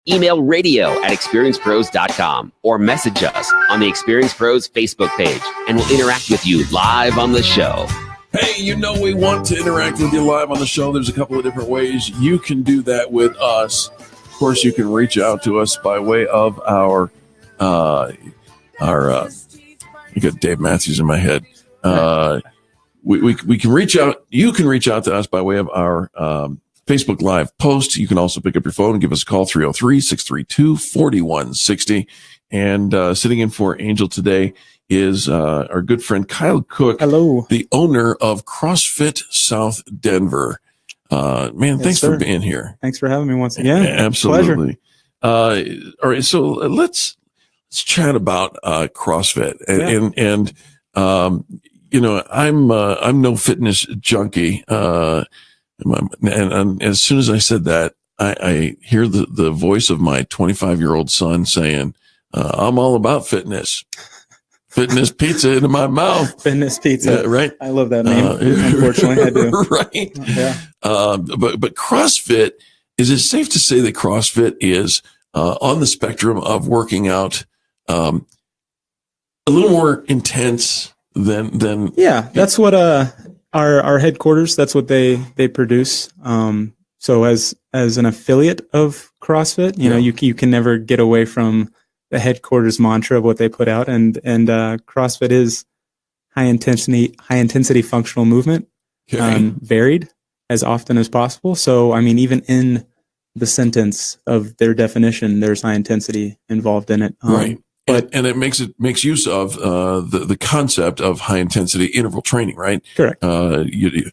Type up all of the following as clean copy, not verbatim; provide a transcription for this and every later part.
email radio@experiencepros.com or message us on the Experience Pros Facebook page, and we'll interact with you live on the show. Hey, we want to interact with you live on the show. There's a couple of different ways you can do that with us. Of course, you can reach out to us by way of our you got Dave Matthews in my head. We can reach out. You can reach out to us by way of our Facebook Live post. You can also pick up your phone and give us a call, 303-632-4160. And sitting in for Angel today is our good friend Kyle Cook. Hello. The owner of CrossFit South Denver. Man, thanks for being here. Thanks for having me once again. Absolutely. All right, so let's chat about CrossFit. And I'm no fitness junkie. And as soon as I said that, I hear the voice of my 25-year-old son saying, I'm all about fitness. Fitness pizza into my mouth. Fitness pizza. Right. I love that name. Unfortunately, I do. Right. Yeah. But CrossFit, is it safe to say that CrossFit is on the spectrum of working out a little more intense than Yeah, that's what our headquarters, that's what they produce. So as an affiliate of CrossFit, you can never get away from the headquarters mantra of what they put out, and CrossFit is high intensity functional movement, varied as often as possible. So I mean, even in the sentence of their definition, there's high intensity involved in it. Right. And it makes use of the concept of high intensity interval training, right? Correct. You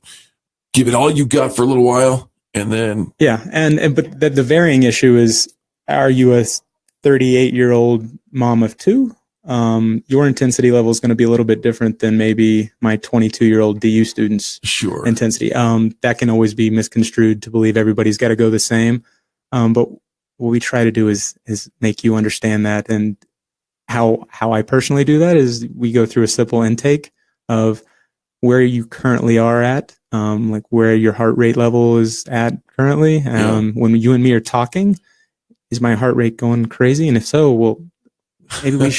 give it all you got for a little while, and then but the varying issue is, are you a 38-year-old mom of two? Your intensity level is going to be a little bit different than maybe my 22-year-old DU student's intensity. That can always be misconstrued to believe everybody's got to go the same. But what we try to do is make you understand that. And how I personally do that is we go through a simple intake of where you currently are at, like where your heart rate level is at currently. When you and me are talking, is my heart rate going crazy? And if so, well, maybe we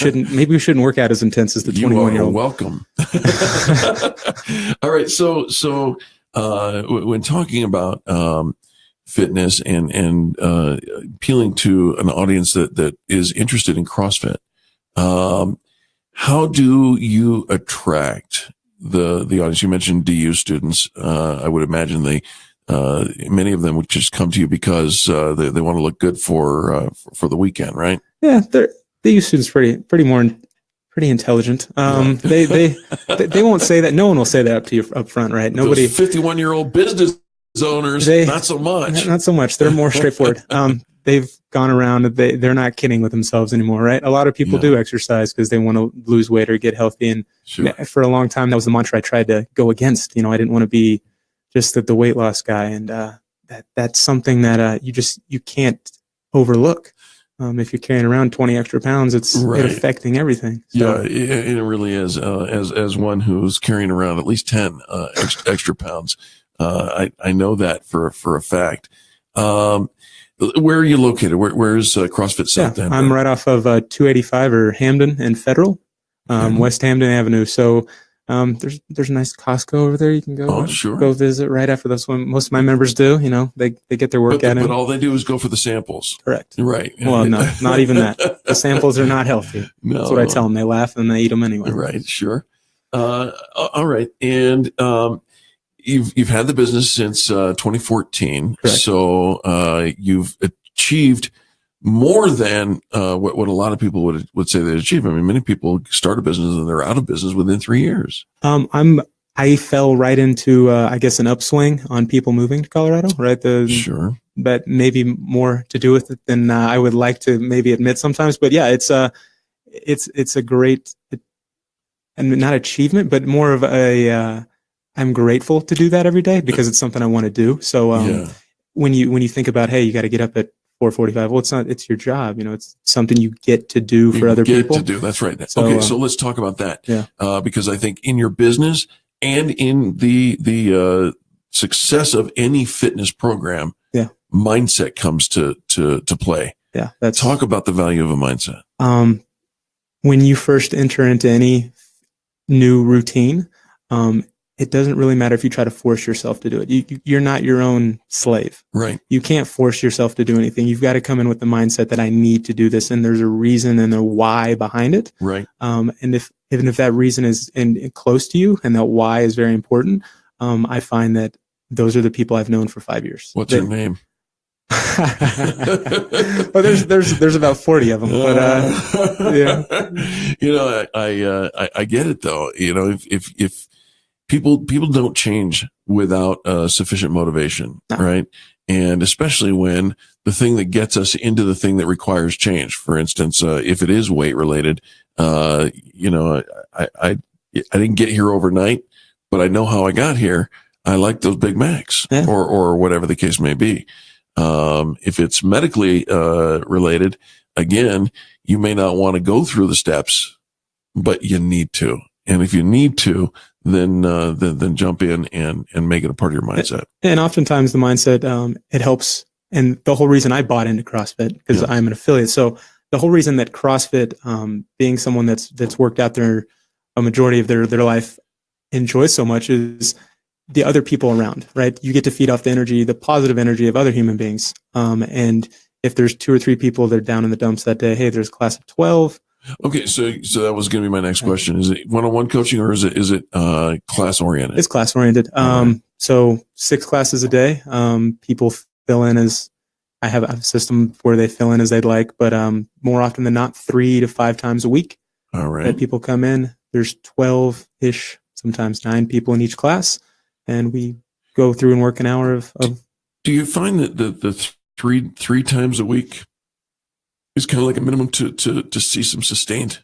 shouldn't work out as intense as the 21-year-old. Welcome. All right. So when talking about fitness and appealing to an audience that is interested in CrossFit, how do you attract the audience? You mentioned DU students. I would imagine many of them would just come to you because they want to look good for the weekend, right? Yeah, DU students pretty intelligent. They won't say that. No one will say that up to you up front, right? Nobody. 51-year-old business owners, not so much. Not so much. They're more straightforward. They've gone around. They're not kidding with themselves anymore, right? A lot of people do exercise because they want to lose weight or get healthy. And for a long time, that was the mantra I tried to go against. I didn't want to be just the weight loss guy. And that's something that you can't overlook. If you're carrying around 20 extra pounds, it's affecting everything. So. Yeah, it really is. As one who's carrying around at least 10 extra pounds, I know that for a fact. Where are you located? Where's CrossFit South Denver? I'm right off of 285 or Hamden and Federal, West Hamden Avenue. So there's a nice Costco over there. You can go go visit right after. That's what most of my members do. they get their workout in. But all they do is go for the samples. Correct. Right. Well, no, not even that. The samples are not healthy. No. That's what I tell them. They laugh and they eat them anyway. Right. Sure. All right. And you've had the business since 2014. Correct. So you've achieved more than what a lot of people would say they achieve. I mean, many people start a business and they're out of business within 3 years. I fell right into I guess an upswing on people moving to Colorado. Right. But maybe more to do with it than I would like to maybe admit sometimes. But yeah, it's a great and not achievement, but more of I'm grateful to do that every day because it's something I want to do. So when you think about, hey, you got to get up at 4:45. Well, it's your job. It's something you get to do for other people. That's right. So let's talk about that. Yeah. Because I think in your business and in the success of any fitness program, mindset comes to play. Yeah. Talk about the value of a mindset. When you first enter into any new routine, it doesn't really matter if you try to force yourself to do it. You're not your own slave. Right. You can't force yourself to do anything. You've got to come in with the mindset that I need to do this, and there's a reason and a why behind it. Right. And even if that reason is close to you and that why is very important, I find that those are the people I've known for 5 years. What's your name? Well, there's about 40 of them, but yeah. I get it though. If people don't change without sufficient motivation, No. right? And especially when the thing that gets us into the thing that requires change, for instance, if it is weight related, I didn't get here overnight, but I know how I got here. I like those Big Macs, Yeah. or whatever the case may be. If it's medically related, again, you may not want to go through the steps, but you need to. And if you need to, then jump in and make it a part of your mindset. And oftentimes the mindset, it helps. And the whole reason I bought into CrossFit, because Yeah. I'm an affiliate. So the whole reason that CrossFit, being someone that's worked out there a majority of their life, enjoys so much is the other people around, right? You get to feed off the positive energy of other human beings. And if there's 2 or 3 people that are down in the dumps that day, hey, there's a class of 12. Okay. So that was going to be my next question. Is it one-on-one coaching or is it class oriented? It's class oriented. Right. So 6 classes a day. People fill in as I have a system where they fill in as they'd like, but more often than not, 3 to 5 times a week. All right. That people come in. There's 12-ish, sometimes 9 people in each class, and we go through and work an hour of. Do you find that the three times a week is kind of like a minimum to see some sustained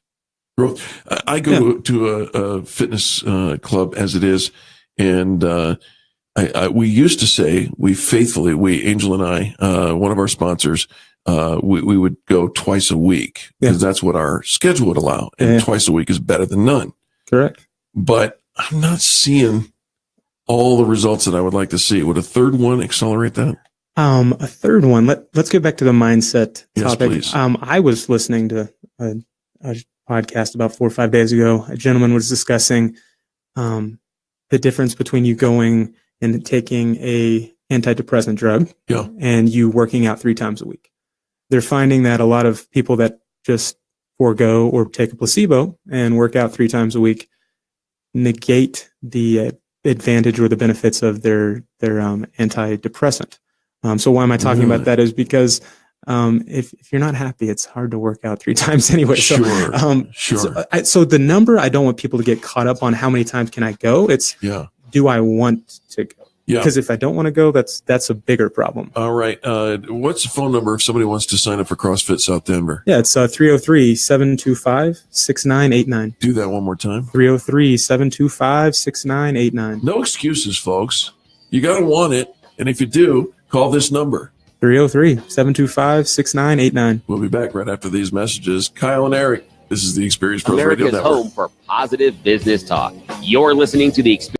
growth? I go to a fitness club as it is, and we used to say Angel and I, one of our sponsors, we would go twice a week because that's what our schedule would allow, and twice a week is better than none. Correct. But I'm not seeing all the results that I would like to see. Would a third one accelerate that? A third one. Let's get back to the mindset topic. Please. I was listening to a podcast about 4 or 5 days ago. A gentleman was discussing the difference between you going and taking a antidepressant drug and you working out 3 times a week. They're finding that a lot of people that just forego or take a placebo and work out 3 times a week negate the advantage or the benefits of their antidepressant. So why am I talking about that is because if you're not happy, it's hard to work out 3 times anyway. Sure. So the number, I don't want people to get caught up on how many times can I go. It's do I want to go? Because if I don't want to go, that's a bigger problem. All right. What's the phone number if somebody wants to sign up for CrossFit South Denver? Yeah, it's 303-725-6989. Do that one more time. 303-725-6989. No excuses, folks. You got to want it. And if you do, call this number. 303-725-6989. We'll be back right after these messages. Kyle and Eric, this is the Experience Pros Radio America's Network. home for positive business talk. You're listening to the Experience